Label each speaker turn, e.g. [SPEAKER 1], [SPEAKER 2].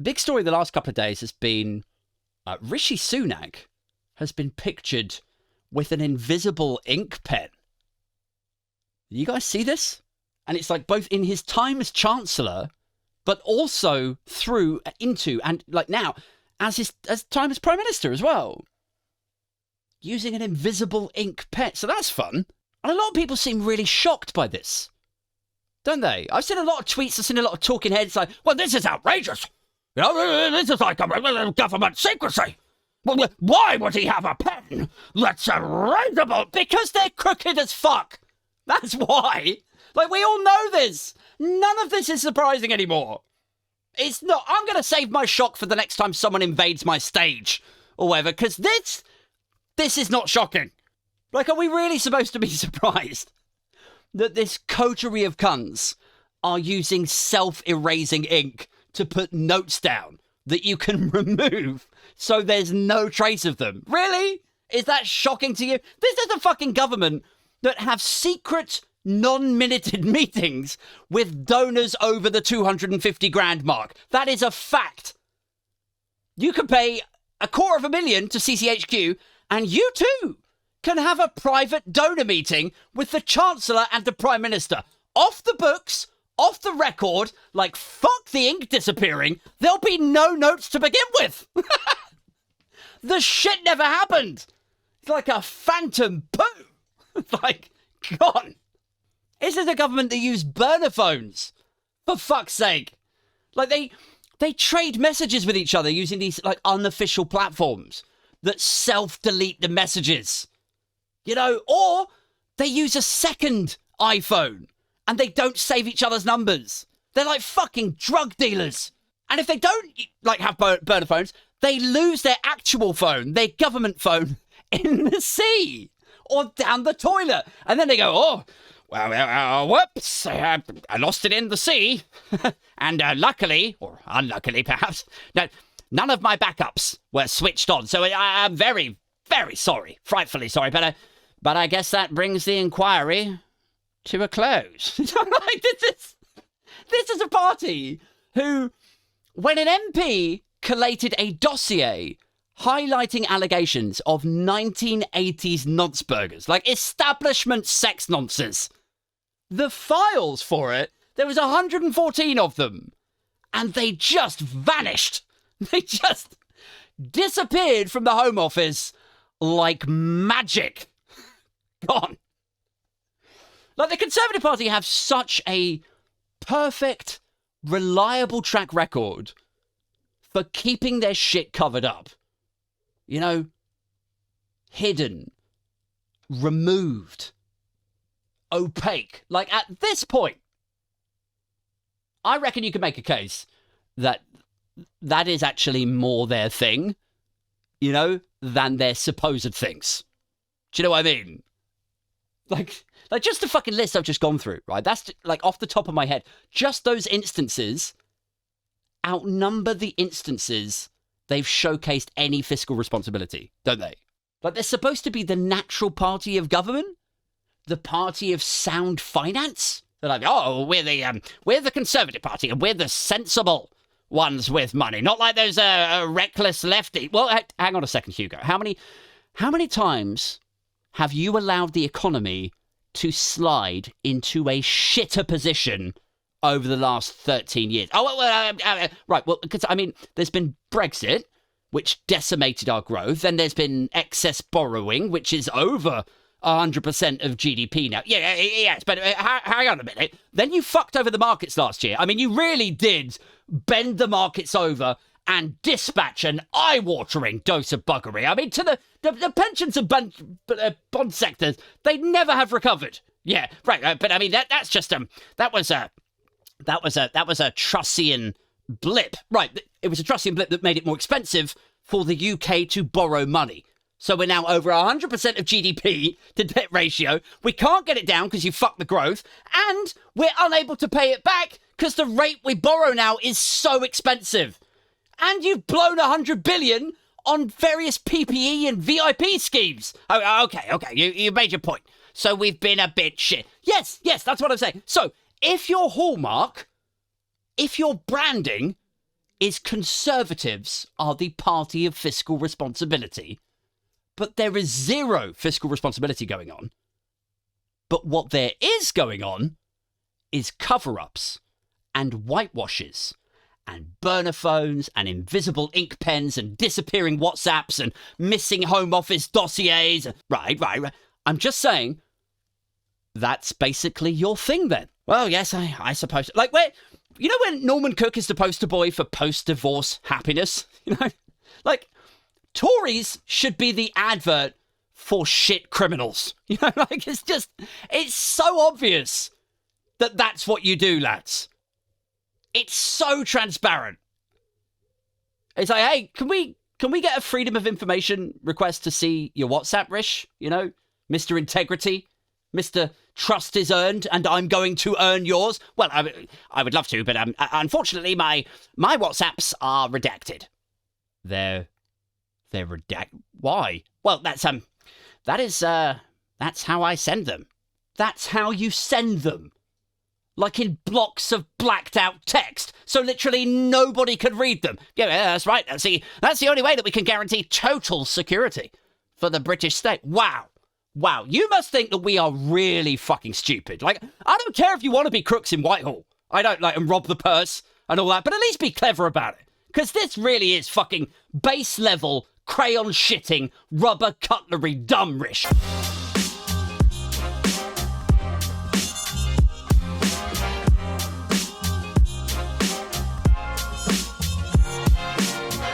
[SPEAKER 1] Big story the last couple of days has been Rishi Sunak has been pictured with an invisible ink pen. You guys see this? And it's like both in his time as Chancellor, but also through into and like now as time as Prime Minister as well. Using an invisible ink pen. So that's fun. And a lot of people seem really shocked by this. Don't they? I've seen a lot of tweets, I've seen a lot of talking heads like, well, this is outrageous. You know, this is like a government secrecy. Well, why would he have a pen that's erasable? Because they're crooked as fuck. That's why. Like, we all know this. None of this is surprising anymore. It's not. I'm going to save my shock for the next time someone invades my stage or whatever, because this is not shocking. Like, are we really supposed to be surprised that this coterie of cunts are using self-erasing ink to put notes down that you can remove so there's no trace of them? Really? Is that shocking to you? This is a fucking government that have secret, non-minuted meetings with donors over the 250 grand mark. That is a fact. You can pay $250,000 to CCHQ and you too can have a private donor meeting with the Chancellor and the Prime Minister. Off the books, off the record, like fuck the ink disappearing, there'll be no notes to begin with. The shit never happened. It's like a phantom poo. It's like, gone. This is a government that use burner phones. For fuck's sake. Like they trade messages with each other using these like unofficial platforms that self-delete the messages. You know, or they use a second iPhone and they don't save each other's numbers. They're like fucking drug dealers. And if they don't like have burner phones, they lose their actual phone, their government phone, in the sea or down the toilet. And then they go, oh, well, whoops, I lost it in the sea. And luckily, or unluckily perhaps, no, none of my backups were switched on. So I'm very, very sorry, frightfully sorry. But I guess that brings the inquiry to a close. Like, this is a party who, when an MP collated a dossier highlighting allegations of 1980s nonce burgers, like establishment sex nonces, the files for it, there was 114 of them, and they just vanished. They just disappeared from the Home Office like magic. Gone. Like, the Conservative Party have such a perfect, reliable track record for keeping their shit covered up. You know, hidden, removed, opaque. Like, at this point, I reckon you can make a case that that is actually more their thing, you know, than their supposed things. Do you know what I mean? Like just the fucking list I've just gone through, right? That's like off the top of my head. Just those instances outnumber the instances they've showcased any fiscal responsibility, don't they? Like, they're supposed to be the natural party of government, the party of sound finance. They're like, oh, we're the Conservative Party, and we're the sensible ones with money, not like those reckless lefty. Well, hang on a second, Hugo. How many times have you allowed the economy to slide into a shitter position over the last 13 years? Oh, right. Well, because, I mean, there's been Brexit, which decimated our growth. Then there's been excess borrowing, which is over 100% of GDP now. Yes, but hang on a minute. Then you fucked over the markets last year. I mean, you really did bend the markets over and dispatch an eye-watering dose of buggery. I mean, to the pensions and bond sectors, they'd never have recovered. Yeah, right. But I mean, that's just that was a Trussian blip. Right, it was a Trussian blip that made it more expensive for the UK to borrow money. So we're now over 100% of GDP to debt ratio. We can't get it down because you fucked the growth. And we're unable to pay it back because the rate we borrow now is so expensive. And you've blown 100 billion on various PPE and VIP schemes. Oh, okay, you made your point. So we've been a bit shit. Yes, that's what I'm saying. So if your hallmark, if your branding is Conservatives are the party of fiscal responsibility, but there is zero fiscal responsibility going on. But what there is going on is cover-ups and whitewashes and burner phones and invisible ink pens and disappearing WhatsApps and missing Home Office dossiers. Right. I'm just saying, that's basically your thing then. Well, yes, I suppose. Like, where, you know when Norman Cook is the poster boy for post-divorce happiness? You know? Like, Tories should be the advert for shit criminals. You know, like, it's so obvious that that's what you do, lads. It's so transparent. It's like, hey, can we get a Freedom of Information request to see your WhatsApp, Rish? You know, Mr. Integrity, Mr. Trust is earned, and I'm going to earn yours. Well, I would love to, but unfortunately, my WhatsApps are redacted. They're redacted. Why? Well, that's how I send them. That's how you send them. Like in blocks of blacked out text, so literally nobody could read them. Yeah, that's right. That's the only way that we can guarantee total security for the British state. Wow. You must think that we are really fucking stupid. Like, I don't care if you want to be crooks in Whitehall. I don't like and rob the purse and all that, but at least be clever about it. Because this really is fucking base level, crayon shitting, rubber cutlery dumb Rish.